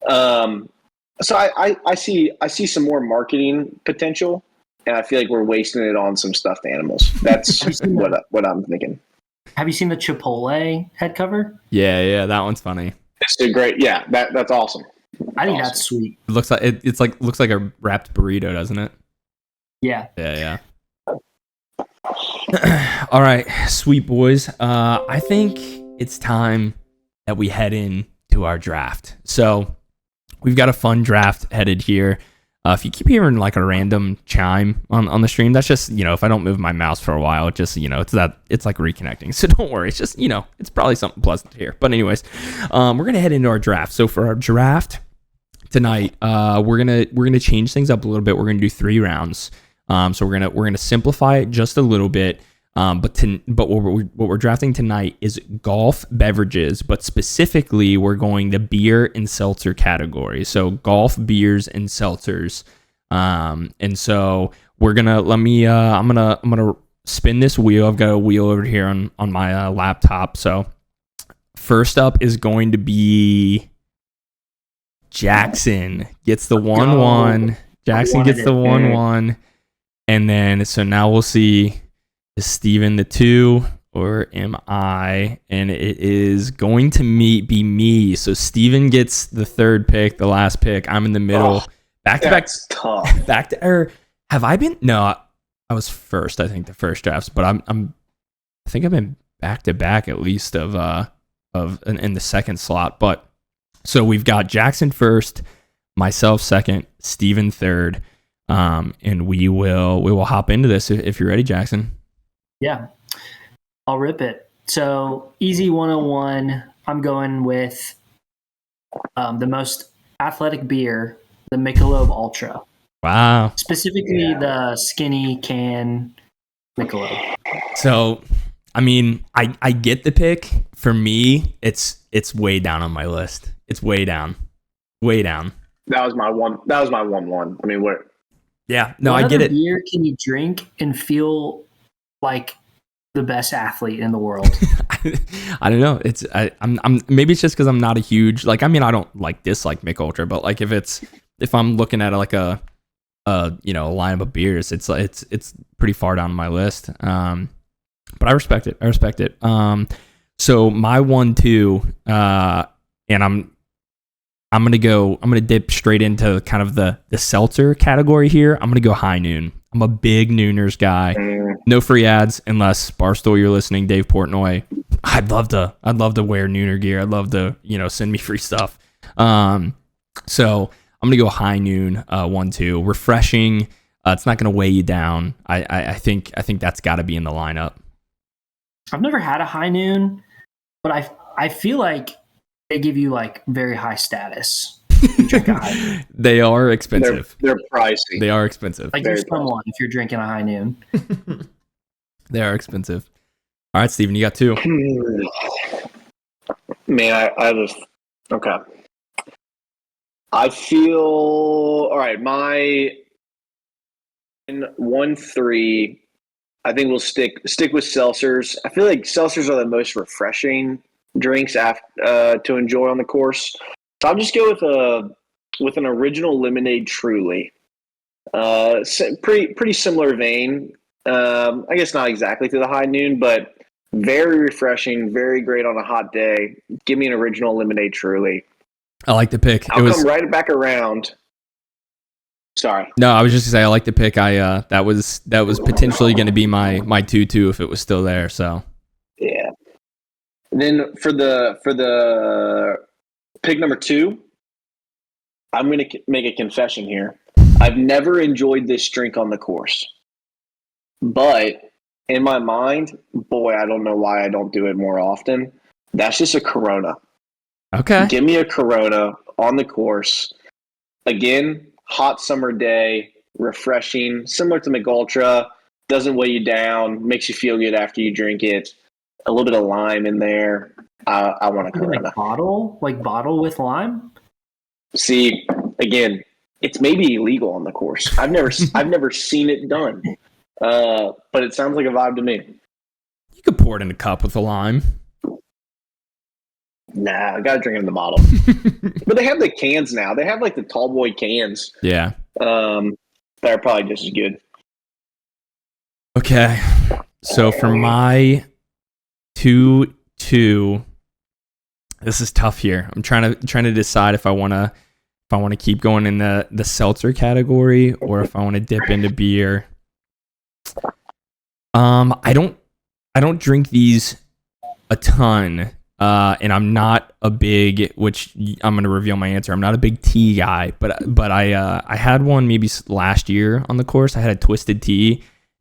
So I see some more marketing potential, and I feel like we're wasting it on some stuffed animals. That's what I'm thinking. Have you seen the Chipotle head cover? Yeah, that one's funny. It's a great, that's awesome. I think that's sweet. It looks like looks like a wrapped burrito, doesn't it? Yeah. Yeah. All right, sweet boys. I think it's time that we head in to our draft. So we've got a fun draft headed here. If you keep hearing like a random chime on the stream, that's just, if I don't move my mouse for a while, it just, it's like reconnecting. So don't worry. It's just, it's probably something pleasant to hear. But anyways, we're going to head into our draft. So for our draft tonight, we're going to change things up a little bit. We're going to do 3 rounds. So we're going to simplify it just a little bit. But what we're drafting tonight is golf beverages, but specifically we're going the beer and seltzer category. So golf beers and seltzers. And so we're gonna I'm gonna spin this wheel. I've got a wheel over here on my laptop. So first up is going to be Jackson gets the 1-1. Jackson gets the 1-1, and then so now we'll see. Is Steven the 2 or am I? And it is going to be me. So Steven gets the 3rd pick, the last pick. I'm in the middle. Back to back. Tough. Have I been? No, I was first. I think the first drafts, but I think I've been back to back at least in the second slot. But so we've got Jackson first, myself second, Steven third, and we will hop into this if you're ready, Jackson. Yeah, I'll rip it. So easy 101. I'm going with the most athletic beer, the Michelob Ultra. Wow. Specifically the skinny can Michelob. So, I mean, I get the pick. For me, it's way down on my list. It's way down. Way down. That was my 1-1. I mean, yeah, no, what I get other it. Beer can you drink and feel like the best athlete in the world? I don't know. I'm maybe it's just because I'm not a huge I don't dislike Mick Ultra, but like if I'm looking at like a lineup of beers, it's pretty far down my list. But I respect it. So my 1-2, and I'm gonna dip straight into kind of the seltzer category here. I'm gonna go High Noon. I'm a big Nooners guy. No free ads unless Barstool, you're listening. Dave Portnoy. I'd love to wear Nooner gear. I'd love to send me free stuff. So I'm gonna go High Noon 1-2. Refreshing. It's not gonna weigh you down. I think that's got to be in the lineup. I've never had a High Noon, but I feel like they give you like very high status. They are expensive. They're pricey. They are expensive. Like you're someone if you're drinking a High Noon. They are expensive. All right, Steven, you got 2. Man, okay. I feel all right. My 1-3. I think we'll stick with seltzers. I feel like seltzers are the most refreshing drinks to enjoy on the course. So I'll just go with an original lemonade Truly. Pretty similar vein. I guess not exactly to the High Noon, but very refreshing, very great on a hot day. Give me an original lemonade Truly. I like the pick. I'll come right back around. Sorry. No, I was just gonna say I like the pick. That was potentially going to be my 2-2 if it was still there. So yeah. And then for the pick number 2, I'm going to make a confession here. I've never enjoyed this drink on the course, but in my mind, boy, I don't know why I don't do it more often. That's just a Corona. Okay. Give me a Corona on the course. Again, hot summer day, refreshing, similar to McUltra. Doesn't weigh you down, makes you feel good after you drink it. A little bit of lime in there. I want a Corona. Like bottle with lime? See, again, it's maybe illegal on the course. I've never seen it done. But it sounds like a vibe to me. You could pour it in a cup with a lime. Nah, I gotta drink it in the bottle. But they have the cans now. They have like the tall boy cans. Yeah. That are probably just as good. Okay. So for my 2-2, this is tough here. I'm trying to decide if I want to keep going in the seltzer category or if I want to dip into beer. I don't drink these a ton. And I'm not a big, which I'm going to reveal my answer. I'm not a big tea guy, but I had one maybe last year on the course. I had a twisted tea,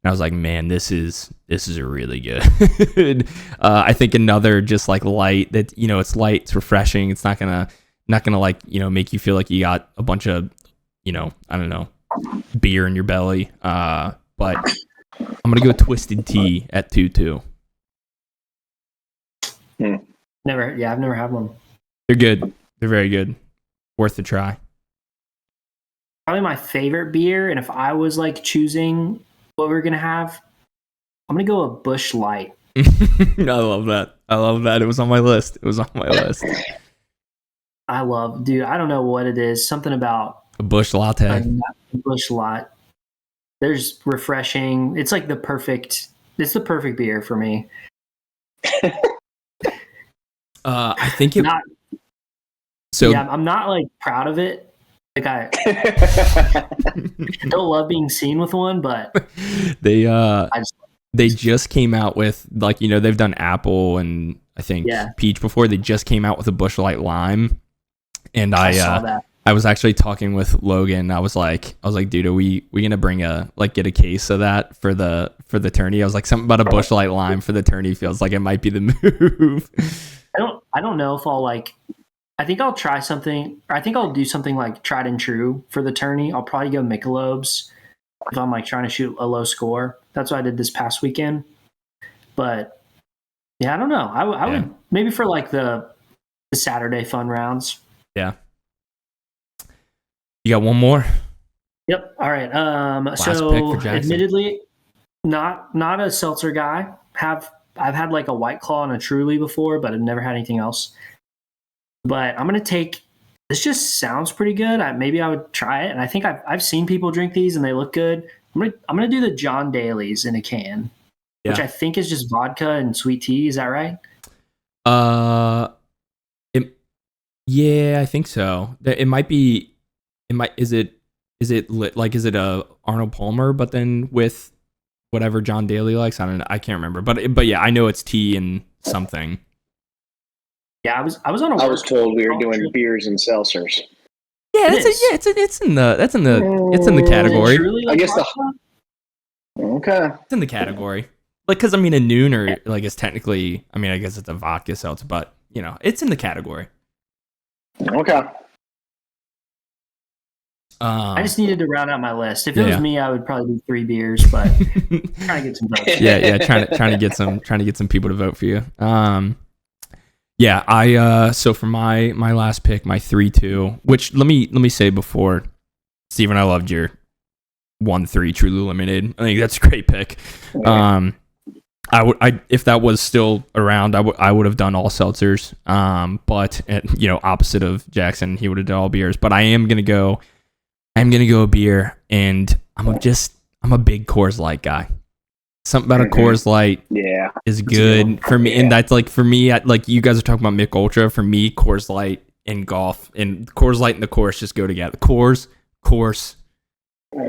and I was like, man, this is a really good. I think another just like light that, you know, it's light, it's refreshing. It's not gonna like, you know, make you feel like you got a bunch of, you know, I don't know, beer in your belly. But I'm gonna go twisted tea at 2-2. I've never had one. They're good. They're very good. Worth a try. Probably my favorite beer, and if I was like choosing what we're gonna have, I'm gonna go a Busch Light. I love that. It was on my list. I don't know what it is. Something about A Busch Latte. Busch Light. There's refreshing. It's like the perfect beer for me. I think it. I'm not like proud of it. Like I don't love being seen with one, but they just came out with, like, you know, they've done apple and I think peach before. They just came out with a Busch Light lime, and I saw that. I was actually talking with Logan. I was like, dude, are we gonna get a case of that for the tourney? I was like, something about a Busch Light lime for the tourney feels like it might be the move. I don't know if I'll like. I think I'll try something. Or I think I'll do something like tried and true for the tourney. I'll probably go Michelob's if I'm like trying to shoot a low score. That's what I did this past weekend. But yeah, I don't know. I would maybe for like the Saturday fun rounds. Yeah. You got one more? Yep. All right. Last pick so for Jackson. Admittedly, not a seltzer guy. I've had like a White Claw and a Truly before, but I've never had anything else. But I'm gonna take. This just sounds pretty good. Maybe I would try it, and I think I've seen people drink these and they look good. I'm gonna do the John Daly's in a can, which I think is just vodka and sweet tea. Is that right? I think so. It might be. Is it like, is it a Arnold Palmer, but then with whatever John Daly likes? I don't know. I can't remember. But yeah, I know it's tea and something. Yeah, I was on a. I was told we were doing beers and seltzers. Yeah, it's in the category. I guess okay. It's in the category. Like, because I mean, a Nooner like is technically. I mean, I guess it's a vodka seltzer, but you know, it's in the category. Okay. I just needed to round out my list. If it was me, I would probably do 3 beers, but trying to get some votes. Trying to get some people to vote for you. So for my last pick, my 3-2, which let me say before, Steven, I loved your 1-3 Truly Limited. I think that's a great pick. If that was still around, I would have done all seltzers. But you know, opposite of Jackson, he would have done all beers. But I'm gonna go a beer, and I'm a big Coors Light guy. Something about a Coors Light is good for me. And that's like, for me, like you guys are talking about Mick Ultra. For me, Coors Light and golf, and Coors Light and the course just go together. Course,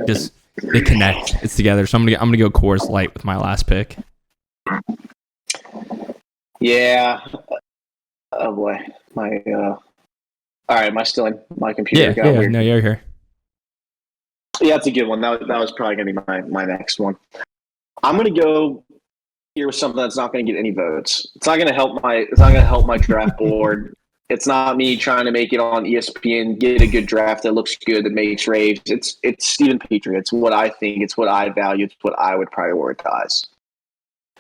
just they connect. It's together. So I'm gonna go Coors Light with my last pick. Yeah. Oh boy. All right. Am I still in my computer? Yeah. No, you're here. Yeah, that's a good one. That was probably going to be my next one. I'm going to go here with something that's not going to get any votes. It's not going to help my draft board. It's not me trying to make it on ESPN, get a good draft that looks good, that makes raves. It's Stephen Petrie. It's what I think. It's what I value. It's what I would prioritize.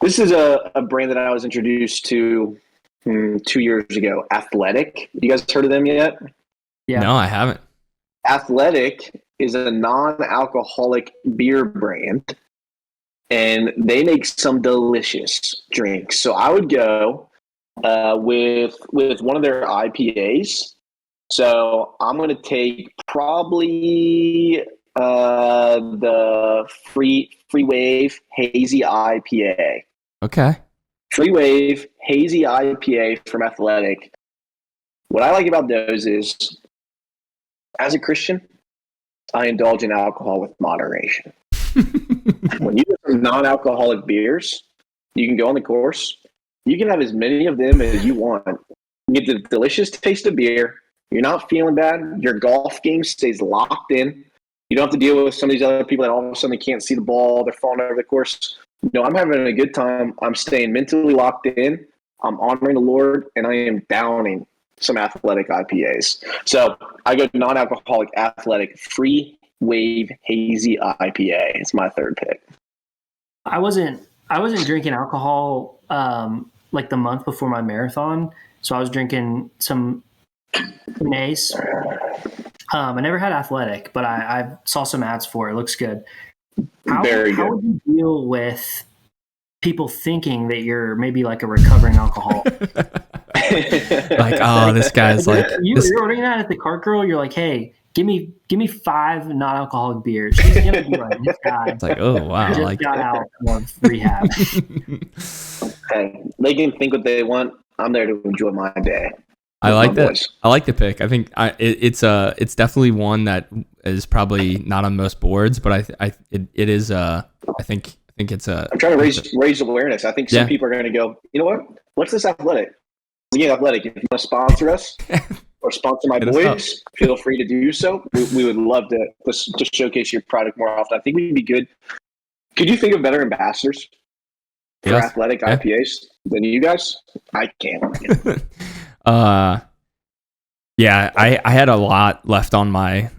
This is a brand that I was introduced to 2 years ago, Athletic. You guys heard of them yet? Yeah. No, I haven't. Athletic is a non-alcoholic beer brand, and they make some delicious drinks. So I would go with one of their IPAs. So I'm going to take probably the Free Wave Hazy IPA. Okay. Free Wave Hazy IPA from Athletic. What I like about those is, as a Christian, I indulge in alcohol with moderation. When you get some non-alcoholic beers, you can go on the course, You can have as many of them as you want. You get the delicious taste of beer. You're not feeling bad. Your golf game stays locked in. You don't have to deal with some of these other people that all of a sudden they can't see the ball. They're falling over the course. No, I'm having a good time. I'm staying mentally locked in. I'm honoring the Lord, and I am downing some athletic IPAs. So I go non-alcoholic, athletic, free wave hazy IPA. It's my third pick. I wasn't drinking alcohol like the month before my marathon, so I was drinking some Nays. I never had athletic, but I saw some ads for it. It looks good. How would you deal with people thinking that you're maybe like a recovering alcoholic? Like, oh, this guy's like you're ordering that at the cart girl. You're like, hey, give me 5 non-alcoholic beers. She's gonna be like, this guy. It's like, oh wow, just like got out of rehab. Hey, they can think what they want. I'm there to enjoy my day. I like that. I like the pick. I think it's definitely one that is probably not on most boards, but it is. I think it's a. I'm trying to raise awareness. I think some people are going to go, you know what? What's this athletic? Yeah, athletic. If you want to sponsor us or sponsor my boys, feel free to do so. We would love to showcase your product more often. I think we'd be good. Could you think of better ambassadors for athletic IPAs than you guys? I can't. Yeah, I had a lot left on my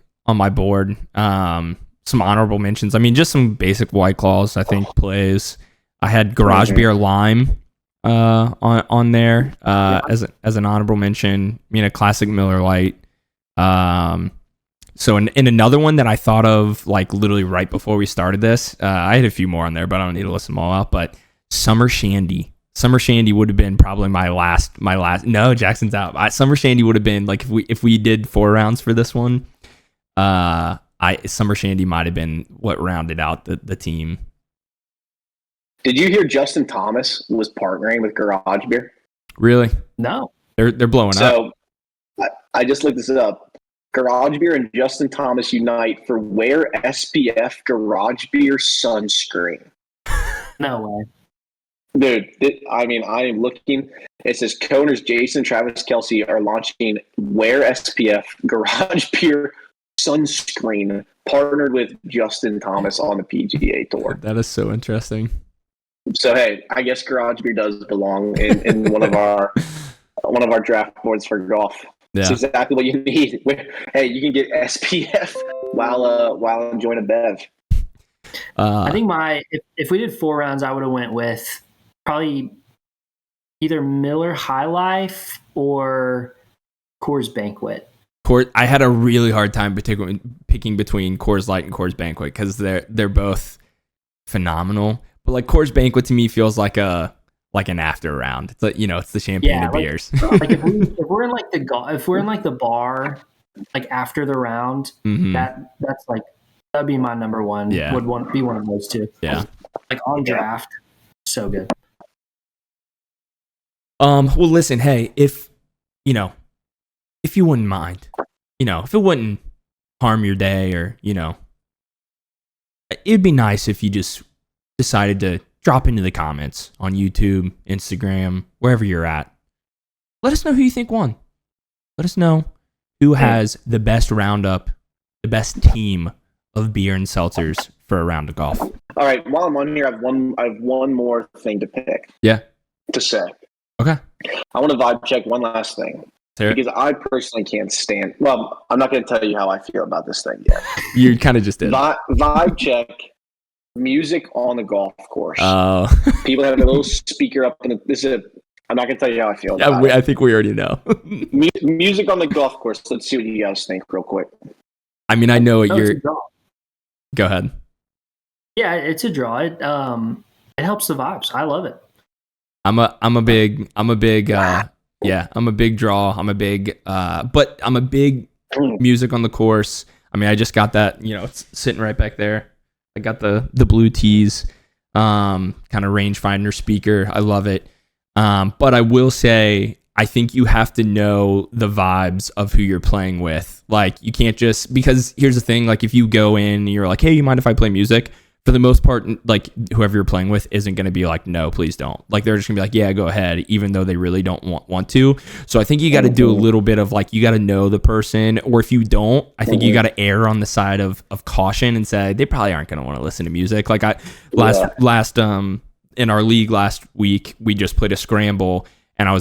board. Some honorable mentions. I mean, just some basic White Claws, I think plays. I had Garage Beer Lime on there as an honorable mention. I mean, a classic Miller Lite. So in another one that I thought of like literally right before we started this, I had a few more on there, but I don't need to list them all out. But Summer Shandy. Summer Shandy would have been probably my last. No, Jackson's out. Summer Shandy would have been like if we did 4 rounds for this one. Summer Shandy might have been what rounded out the team. Did you hear Justin Thomas was partnering with Garage Beer? Really? No. They're blowing up. So I just looked this up. Garage Beer and Justin Thomas unite for Wear SPF Garage Beer sunscreen. No way. Dude, I am looking. It says co-owners Jason, Travis, Kelsey are launching Wear SPF Garage Beer sunscreen, partnered with Justin Thomas on the PGA Tour. That is so interesting. So hey, I guess Garage Beer does belong in one of our draft boards for golf. Yeah. It's exactly what you need. Hey, you can get SPF while enjoying a bev. I think if we did 4 rounds, I would have went with probably either Miller High Life or Coors Banquet. I had a really hard time picking between Coors Light and Coors Banquet because they're both phenomenal. But like Coors Banquet to me feels like an after round. It's like, it's the champagne of beers. Like if we're in like the bar, like after the round, that's like that'd be my number one. Yeah. Would be one of those two. Yeah. Like on draft, so good. Well, listen, hey, if you wouldn't mind, if it wouldn't harm your day or, it'd be nice if you just decided to drop into the comments on YouTube, Instagram, wherever you're at. Let us know who you think won. Let us know who has the best roundup, the best team of beer and seltzers for a round of golf. All right, while I'm on here, I have one more thing to pick. Yeah. To say. Okay. I want to vibe check one last thing. Because I personally can't stand. Well, I'm not going to tell you how I feel about this thing yet. You kind of just did. Vibe check. Music on the golf course. Oh. People have a little speaker up, and I'm not going to tell you how I feel. About I think we already know. Music on the golf course. Let's see what you guys think, real quick. I mean, I know what you're. Go ahead. Yeah, it's a draw. It helps the vibes. I love it. I'm a big draw. But I'm a big music on the course. I mean, I just got that, it's sitting right back there. I got the blue tees, kind of rangefinder speaker. I love it. But I will say, I think you have to know the vibes of who you're playing with. Like, you can't just, because here's the thing, like if you go in and you're like, hey, you mind if I play music? for the most part, like whoever you're playing with isn't going to be like, no, please don't. Like they're just gonna be like, yeah, go ahead, even though they really don't want to. So I think you got to do a little bit of like, you got to know the person, or if you don't, I think you got to err on the side of caution and say they probably aren't going to want to listen to music. Like last in our league last week, we just played a scramble, and I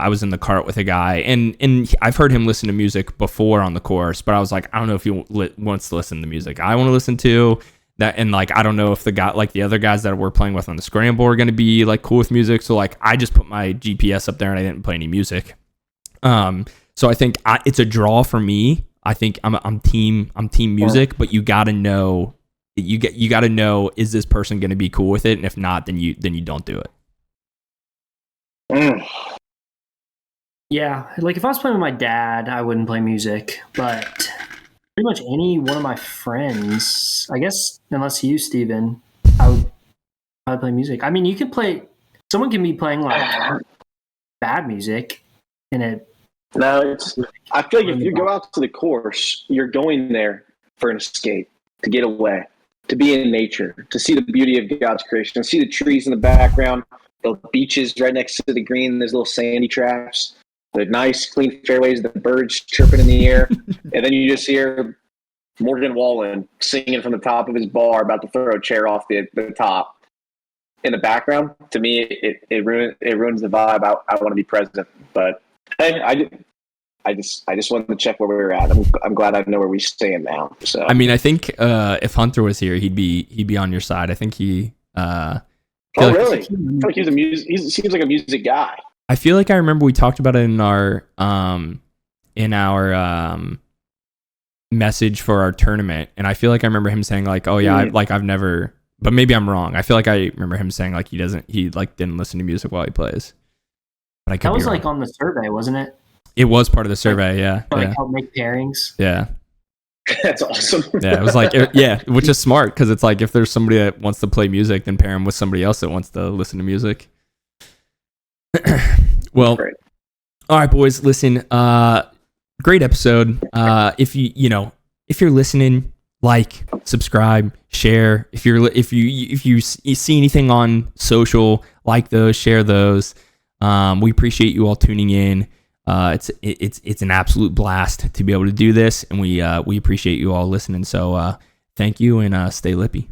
was in the cart with a guy, and I've heard him listen to music before on the course, but I was like, I don't know if he wants to listen to the music I want to listen to. That, and like I don't know if the other guys that we're playing with on the scramble are going to be like cool with music. So like I just put my GPS up there and I didn't play any music. So I think it's a draw for me. I think I'm team music, but you got to know you got to know, is this person going to be cool with it, and if not, then you don't do it. Yeah, like if I was playing with my dad, I wouldn't play music, but pretty much any one of my friends, I guess, unless you, Steven, I would probably play music. I mean, you could play, someone can be playing like bad music in it. No, I feel like if you go out to the course, you're going there for an escape, to get away, to be in nature, to see the beauty of God's creation, to see the trees in the background, the beaches right next to the green, there's little sandy traps, the nice clean fairways, the birds chirping in the air, and then you just hear Morgan Wallen singing from the top of his bar about to throw a chair off the top. In the background, to me, it ruins the vibe. I want to be present, but hey, I just wanted to check where we were at. I'm glad I know where we stand now. So I mean, I think if Hunter was here, he'd be on your side. I think he. Oh really? I feel like he seems like a music guy. I feel like I remember we talked about it in our message for our tournament, and I feel like I remember him saying like, "Oh yeah, I've never," but maybe I'm wrong. I feel like I remember him saying like he didn't listen to music while he plays. But that was like on the survey, wasn't it? It was part of the survey, yeah. Help make pairings. Yeah. That's awesome. Yeah, it was like, which is smart, because it's like if there's somebody that wants to play music, then pair him with somebody else that wants to listen to music. Well, great. All right, boys, listen, great episode. If you're listening, like, subscribe, share. If you see anything on social, like those, share those. We appreciate you all tuning in. It's an absolute blast to be able to do this, and we appreciate you all listening. So thank you, and stay lippy.